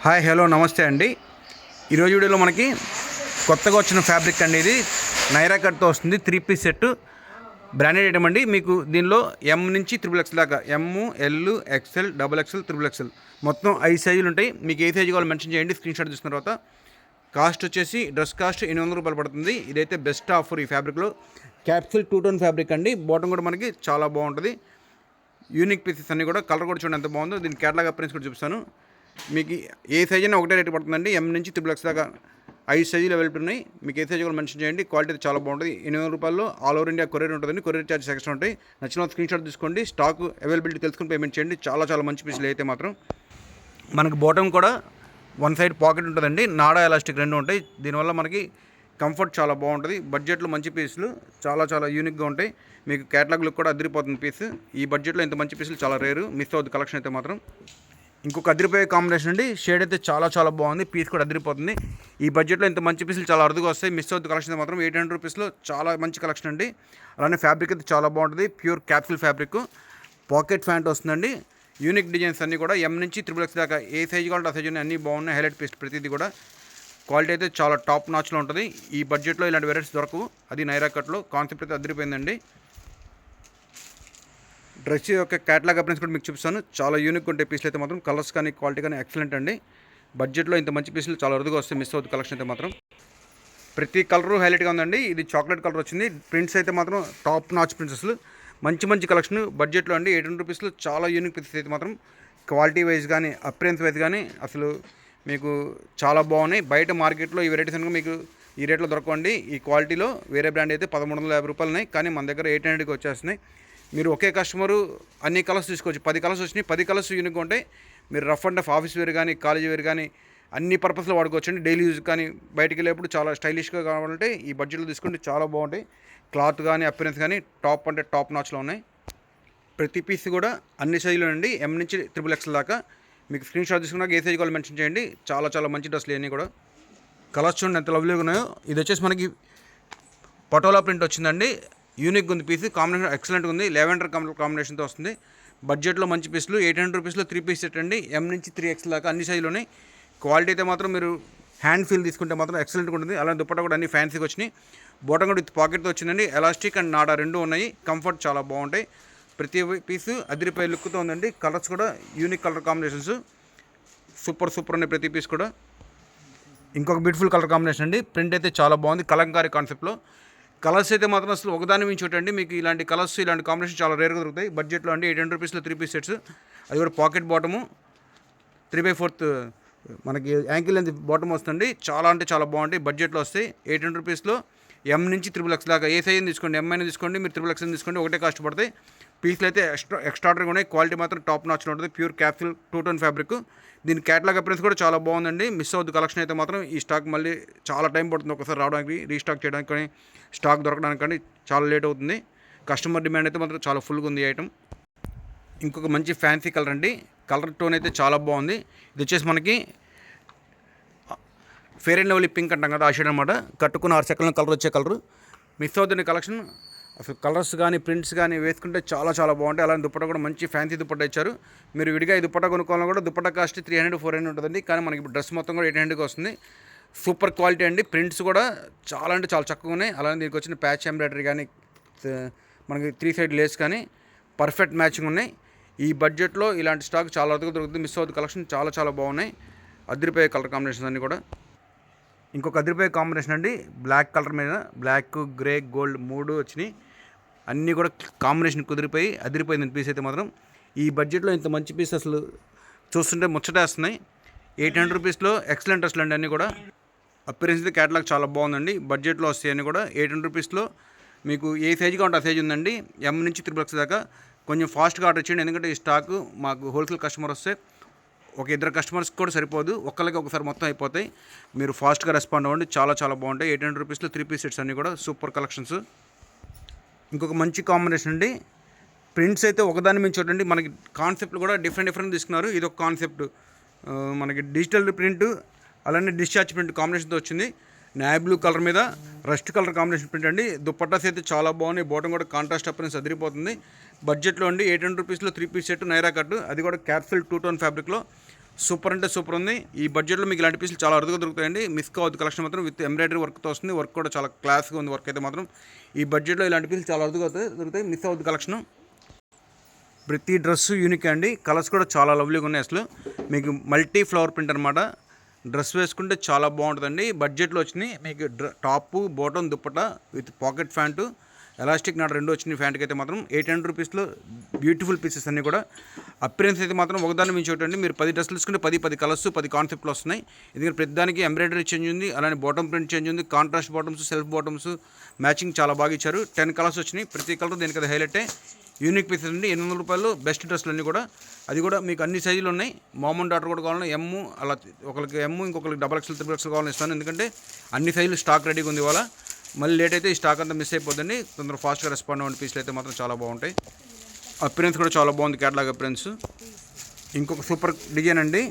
Hi hello నమస్తే అండి. ఈరోజు వీడియోలో మనకి కొత్తగా వచ్చిన ఫ్యాబ్రిక్ అండి. ఇది నైరా కట్తో వస్తుంది. 3 పీస్ సెట్ బ్రాండెడ్ ఐటమ్ అండి. మీకు దీనిలో ఎం నుంచి XXX దాకా ఎమ్, ఎల్, ఎక్స్ఎల్, XXL, XXL మొత్తం 5 సైజులు ఉంటాయి. మీకు ఏ సైజు కావాలో మెన్షన్ చేయండి. స్క్రీన్ షాట్ తీసుకున్న తర్వాత కాస్ట్ వచ్చేసి డ్రెస్ కాస్ట్ 800 రూపాయలు పడుతుంది. ఇదైతే బెస్ట్ ఆఫర్ ఈ ఫ్యాబ్రిక్లో. క్యాప్సూల్ 2 టోన్ ఫ్యాబ్రిక్ అండి. బాటమ్ కూడా మనకి చాలా బాగుంటుంది. యూనిక్ పీసెస్ అన్నీ కూడా కలర్ కూడా చూడండి ఎంత బాగుందో. దీని క్యాటలాగ్ అప్రెన్స్ కూడా చూపిస్తాను. మీకు ఏ సైజ్ అయినా ఒకటే రేటు పడుతుందండి. ఎం నుంచి XXX దాకా 5 సైజులు అవైలబుల్ ఉన్నాయి. మీకు ఏ సైజు కూడా మెన్షన్ చేయండి. క్వాలిటీ చాలా బాగుంటుంది. 800 రూపాయల్లో ఆల్ ఓవర్ ఇండియా కొరియర్ ఉంటుందండి. కొరియర్ ఛార్జెస్ ఎక్స్ట్రా ఉంటాయి. నచ్చిన స్క్రీన్ షాట్ తీసుకోండి. స్టాక్ అవైలబిలిటీ తెలుసుకుని పేమెంట్ చేయండి. చాలా మంచి పీసులు అయితే మాత్రం మనకు బాటమ్ కూడా 1 సైడ్ పాకెట్ ఉంటుందండి. నాడా ఎలాస్టిక్ రెండు ఉంటాయి. దీనివల్ల మనకి కంఫర్ట్ చాలా బాగుంటుంది. బడ్జెట్లో మంచి పీసులు చాలా యూనిక్గా ఉంటాయి. మీకు క్యాటలాగ్ లుక్ కూడా అదిరిపోతుంది పీస్. ఈ బడ్జెట్లో ఇంత మంచి పీసులు చాలా రేరు. మిస్ అవుతుంది కలెక్షన్ అయితే మాత్రం. ఇంకొక అదిరిపోయే కాంబినేషన్ అండి. షేడ్ అయితే చాలా బాగుంది. పీస్ కూడా అదిరిపోతుంది. ఈ బడ్జెట్లో ఇంత మంచి పీసులు చాలా అరుదుగా వస్తాయి. మిస్ అవుతుంది కలెక్షన్ అయితే మాత్రం. 800 రూపీస్లో చాలా మంచి కలెక్షన్ అండి. అలానే ఫ్యాబ్రిక్ అయితే చాలా బాగుంటుంది. Pure capsule fabric. Pocket pant వస్తుందండి. యూనిక్ డిజైన్స్ అన్నీ కూడా ఎం నుంచి XXX దాకా ఏ సైజు కావాలంటే ఆ సైజు అన్నీ బాగున్నాయి. హైలైట్ పీస్ ప్రతిదీ కూడా క్వాలిటీ అయితే చాలా టాప్ నాచ్లో ఉంటుంది. ఈ బడ్జెట్లో ఇలాంటి వెరైటీస్ దొరకవు. అది నైరా కట్లో కాన్సెప్ట్ అయితే అదిరిపోయిందండి. డ్రెస్ యొక్క క్యాటలాగ్ అప్రెన్స్ కూడా మీకు చూపిస్తాను. చాలా యూనిక్ ఉంటాయి పీసులు అయితే మాత్రం. కలర్స్ కానీ క్వాలిటీ కానీ ఎక్సలెంట్ అండి. బడ్జెట్లో ఇంత మంచి పీసులు చాలా అరుదుగా వస్తాయి. మిస్ అవుతుంది కలెక్షన్ అయితే మాత్రం. ప్రతి కలరు హైలైట్గా ఉందండి. ఇది చాక్లెట్ కలర్ వచ్చింది. ప్రింట్స్ అయితే మాత్రం టాప్ నాచ్ ప్రింట్స్లు మంచి కలెక్షన్ బడ్జెట్లో అండి. 800 రూపీస్లో చాలా యూనిక్ పీసెస్ అయితే మాత్రం. క్వాలిటీ వైజ్ కానీ అప్రెన్స్ వైజ్ కానీ అసలు మీకు చాలా బాగున్నాయి. బయట మార్కెట్లో ఈ వెరైటీస్ కనుక మీకు ఈ రేట్లో దొరకండి. ఈ క్వాలిటీలో వేరే బ్రాండ్ అయితే 1350 రూపాయలు ఉన్నాయి. కానీ మన దగ్గర 800కి వచ్చేస్తున్నాయి. మీరు ఒకే కస్టమరు అన్ని కలర్స్ తీసుకోవచ్చు. 10 కలర్స్ వచ్చినాయి. 10 కలర్స్ యూనిక్గా ఉంటాయి. మీరు rough and rough office wear కానీ కాలేజీ వేర్ కానీ అన్ని పర్పస్లో వాడుకోవచ్చండి. డైలీ యూజ్ కానీ బయటికి వెళ్ళేప్పుడు చాలా స్టైలిష్గా కావాలంటే ఈ బడ్జెట్లో తీసుకుంటే చాలా బాగుంటాయి. క్లాత్ కానీ అపిరెన్స్ కానీ టాప్ అంటే టాప్ నాచ్లో ఉన్నాయి. ప్రతి పీస్ కూడా అన్ని సైజులు అండి. ఎం నుంచి XXX దాకా. మీకు స్క్రీన్ షాట్ తీసుకున్నాక ఏ సైజు కావాలి మెన్షన్ చేయండి. చాలా మంచి డ్రెస్సులు ఇవన్నీ కూడా. కలర్స్ చూడండి ఎంత లవ్లీగా ఉన్నాయో. ఇది వచ్చేసి మనకి పటోలా ప్రింట్ వచ్చిందండి. యూనిక్ ఉంది పీస్. కాంబినేషన్ ఎక్సలెంట్గా ఉంది. లెవెండర్ కాంబినేషన్తో వస్తుంది. బడ్జెట్లో మంచి పీసులు. 800 రూపీస్లో 3 పీస్ సెట్ అండి. ఎం నుంచి 3XL దాకా అన్ని సైజులు ఉన్నాయి. క్వాలిటీ అయితే మాత్రం మీరు హ్యాండ్ ఫీల్ తీసుకుంటే మాత్రం ఎక్సలెంట్గా ఉంటుంది. అలానే దుప్పట్టా కూడా అన్ని ఫ్యాన్సీగా వచ్చినాయి. బాటమ్ కూడా విత్ పాకెట్తో వచ్చిందండి. ఎలాస్టిక్ అండ్ నాడా రెండు ఉన్నాయి. కంఫర్ట్ చాలా బాగుంటాయి. ప్రతి పీసు అదిరిపోయే లుక్తో ఉందండి. కలర్స్ కూడా యూనిక్ కలర్ కాంబినేషన్స్ సూపర్ ఉన్నాయి ప్రతి పీస్ కూడా. ఇంకొక బ్యూటిఫుల్ కలర్ కాంబినేషన్ అండి. ప్రింట్ అయితే చాలా బాగుంది. కలంకారీ కాన్సెప్ట్లో కలర్స్ అయితే మాత్రం అసలు ఒకదాని మించి చూడండి. మీకు ఇలాంటి కలర్స్ ఇలాంటి కాంబినేషన్ చాలా రేర్గా దొరుకుతాయి. బడ్జెట్లో అండి 800 రూపీస్లో 3 పీస్ సెట్స్. అది కూడా పాకెట్ బాటము 3/4 మనకి యాంకిల్ లెంత్ బాటమ్ వస్తుంది. చాలా బాగుంటాయి. బడ్జెట్లో వస్తాయి. 800 రూపీస్లో ఎం నుంచి XXX దాకా ఏ సైజ్ తీసుకోండి. ఎం అయినా తీసుకోండి, మీరు XXX తీసుకోండి. ఒకటే కాస్ట్ పడతాయి. పీస్లు అయితే ఎక్స్ట్రాడనరీగా ఉన్నాయి. క్వాలిటీ మాత్రం టాప్ నాచ్లో ఉంటుంది. Pure capsule 2 tone fabric. దీని క్యాటలాగ్ అప్రెన్స్ కూడా చాలా బాగుందండి. మిస్ అవుతుంది కలెక్షన్ అయితే మాత్రం. ఈ స్టాక్ మళ్ళీ చాలా టైం పడుతుంది ఒకసారి రావడానికి, రీస్టాక్ చేయడానికి కానీ స్టాక్ దొరకడానికి కానీ చాలా లేట్ అవుతుంది. కస్టమర్ డిమాండ్ అయితే మాత్రం చాలా ఫుల్గా ఉంది ఈ ఐటమ్. ఇంకొక మంచి ఫ్యాన్సీ కలర్ అండి. కలర్ టోన్ అయితే చాలా బాగుంది. ఇది వచ్చేసి మనకి ఫెయిర్ అండ్ లవ్లీ పింక్ అంటాం కదా, ఆ షేడ్ అనమాట. కట్టుకున్న 6 సెకండ్ల కలర్ వచ్చే కలర్. మిస్ అవుతుంది కలెక్షన్. అసలు కలర్స్ కానీ ప్రింట్స్ కానీ వేసుకుంటే చాలా బాగుంటాయి. అలానే దుప్పట్టా కూడా మంచి ఫ్యాన్సీ దుప్పట్టా ఇచ్చారు. మీరు విడిగా ఈ దుప్పట్టా కొనుక్కోవాలన్నా కూడా దుప్పట్టా కాస్ట్ 300-400 ఉంటుందండి. కానీ మనకి ఇప్పుడు డ్రెస్ మొత్తం కూడా 800కి వస్తుంది. సూపర్ క్వాలిటీ అండి. ప్రింట్స్ కూడా చాలా చక్కగా ఉన్నాయి. అలానే దీనికి వచ్చిన ప్యాచ్ ఎంబ్రాయిడరీ కానీ మనకి 3 సైడ్ లేస్ కానీ పర్ఫెక్ట్ మ్యాచింగ్ ఉన్నాయి. ఈ బడ్జెట్లో ఇలాంటి స్టాక్ చాలా అరుదుగా దొరుకుతుంది. మిస్ అవుతుంది కలెక్షన్. చాలా బాగున్నాయి. అదిరిపోయే కలర్ కాంబినేషన్స్ అన్నీ కూడా. ఇంకొక అదిరిపోయే కాంబినేషన్ అండి. బ్లాక్ కలర్ మీద బ్లాక్, గ్రే, గోల్డ్ 3 వచ్చినాయి. అన్నీ కూడా కాంబినేషన్ కుదిరిపోయి అదిరిపోయింది పీస్ అయితే మాత్రం. ఈ బడ్జెట్లో ఇంత మంచి పీస్ అసలు చూస్తుంటే ముచ్చటేస్తున్నాయి. 800 రూపీస్లో ఎక్సలెంట్ డ్రెస్లు అండి అన్నీ కూడా. అపిరెన్స్ క్యాటలాగ్ చాలా బాగుందండి. బడ్జెట్లో వస్తాయి అన్నీ కూడా. 800 రూపీస్లో మీకు ఏ సైజు కావాలంటే ఆ సైజు ఉందండి. ఎం నుంచి XXX దాకా. కొంచెం ఫాస్ట్గా ఆర్డర్ చేయండి. ఎందుకంటే ఈ స్టాక్ మాకు హోల్సేల్ కస్టమర్ వస్తే ఒక 2 కస్టమర్స్కి కూడా సరిపోదు. ఒక్కరికి ఒకసారి మొత్తం అయిపోతాయి. మీరు ఫాస్ట్గా రెస్పాండ్ అవ్వండి. చాలా బాగుంటాయి. 800 రూపీస్లో 3 పీస్ సెట్స్ అన్నీ కూడా సూపర్ కలెక్షన్స్. ఇంకొక మంచి కాంబినేషన్ అండి. ప్రింట్స్ అయితే ఒకదాని మించి చూడండి. మనకి కాన్సెప్ట్లు కూడా డిఫరెంట్ తీసుకున్నారు. ఇది ఒక కాన్సెప్ట్ మనకి డిజిటల్ ప్రింట్, అలానే డిశ్చార్జ్ ప్రింట్ కాంబినేషన్తో వచ్చింది. నావీ బ్లూ కలర్ మీద రస్ట్ కలర్ కాంబినేషన్ ప్రింట్ అండి. దుప్పట్టాస్ అయితే చాలా బాగున్నాయి. బాటమ్ కూడా కాంట్రాస్ట్ అప్రెన్స్ అదిరిపోతుంది. బడ్జెట్లో అండి 800 రూపీస్లో 3 పీస్ సెట్ నైరా కట్. అది కూడా క్యాప్సూల్ 2 టోన్ ఫ్యాబ్రిక్లో సూపర్ అంటే సూపర్ ఉంది. ఈ బడ్జెట్లో మీకు ఇలాంటి పీసులు చాలా అరుదుగా దొరుకుతాయండి. మిస్ కావద్దు. కలెక్షన్ మాత్రం విత్ ఎంబ్రాయిడరీ వర్క్తో వస్తుంది. వర్క్ కూడా చాలా క్లాస్గా ఉంది. వర్క్ అయితే మాత్రం ఈ బడ్జెట్లో ఇలాంటి పీసులు చాలా అరుదుగా దొరుకుతాయి. మిస్ అవ్వద్దు కలెక్షన్. ప్రతి డ్రెస్సు యూనిక్ అండి. కలర్స్ కూడా చాలా లవ్లీగా ఉన్నాయి. అసలు మీకు మల్టీ ఫ్లవర్ ప్రింట్ అనమాట. డ్రెస్ వేసుకుంటే చాలా బాగుంటుందండి. బడ్జెట్లో వచ్చినాయి మీకు top, bottom, dupatta with pocket pant, elastic not రెండు వచ్చినాయి. ప్యాంట్కి అయితే మాత్రం 800 రూపీస్లో బ్యూటిఫుల్ పీసెస్ అన్నీ కూడా. అపిరెన్స్ అయితే మాత్రం ఒకదాని మించి ఒకటి అండి. మీరు 10 డ్రెస్సులు తీసుకుంటే 10 కలర్స్, 10 కాన్సెప్ట్లు వస్తున్నాయి. ఎందుకంటే ప్రతిదానికి ఎంబ్రాయిడరీ చేంజ్ ఉంది, అలానే బాటమ్ ప్రింట్ చేంజ్ ఉంది, contrast bottoms, self bottoms matching చాలా బాగా ఇచ్చారు. 10 కలర్స్ వచ్చినాయి. ప్రతి కలర్ దీనికి అది హైలైటే. యూనిక్ పీసెస్ అండి. 800 రూపాయలు బెస్ట్ డ్రెస్సులు అన్నీ కూడా. అది కూడా మీకు అన్ని సైజులు ఉన్నాయి. మామూలు డాటర్ కూడా కావాలన్నా ఎమ్, అలా ఒకరికి ఎమ్, ఇంకొకరికి XXL, XXL కావాలని ఇస్తాను. ఎందుకంటే అన్ని సైజులు స్టాక్ రెడీగా ఉంది ఇవాళ. మళ్ళీ లేట్ అయితే ఈ స్టాక్ అంతా మిస్ అయిపోద్దండి. తొందరగా ఫాస్ట్గా రెస్పాండ్ అవ్వండి. పీసులు అయితే మాత్రం చాలా బాగుంటాయి. అపిరెన్స్ కూడా చాలా బాగుంది. Catalogue appearance. ఇంకొక సూపర్ డిజైన్ అండి.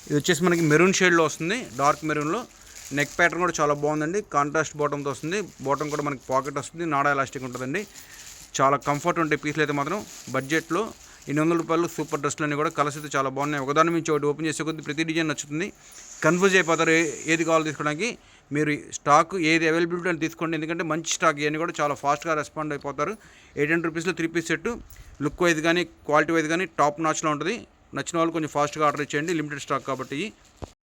ఇది వచ్చేసి మనకి మెరూన్ షేడ్లో వస్తుంది. డార్క్ మెరూన్లో నెక్ ప్యాటర్న్ కూడా చాలా బాగుందండి. కాంట్రాస్ట్ బాటంతో వస్తుంది. బాటం కూడా మనకి పాకెట్ వస్తుంది. నాడా ఎలాస్టిక్ ఉంటుందండి. చాలా కంఫర్ట్ ఉంటాయి పీసులు అయితే మాత్రం. బడ్జెట్లో 800 రూపాయలు సూపర్ డ్రెస్సులు అన్నీ కూడా. కలర్స్ అయితే చాలా బాగున్నాయి. ఒకదాని నుంచి ఒకటి ఓపెన్ చేసే కొద్ది ప్రతి డిజైన్ నచ్చుతుంది. కన్ఫ్యూజ్ అయిపోతారు ఏది కావాలో తీసుకోవడానికి. మీరు స్టాక్ ఏది అవైలబిలిటీ అని తీసుకోండి. ఎందుకంటే మంచి స్టాక్ ఇవన్నీ కూడా చాలా ఫాస్ట్గా రెస్పాండ్ అయిపోతారు. 800 రూపీస్లో 3 పీస్ సెట్. లుక్ వైజ్ కానీ క్వాలిటీ వైజ్ కానీ టాప్ నాచ్లో ఉంటుంది. నచ్చిన వాళ్ళు కొంచెం ఫాస్ట్గా ఆర్డర్ ఇచ్చేయండి. లిమిటెడ్ స్టాక్ కాబట్టి.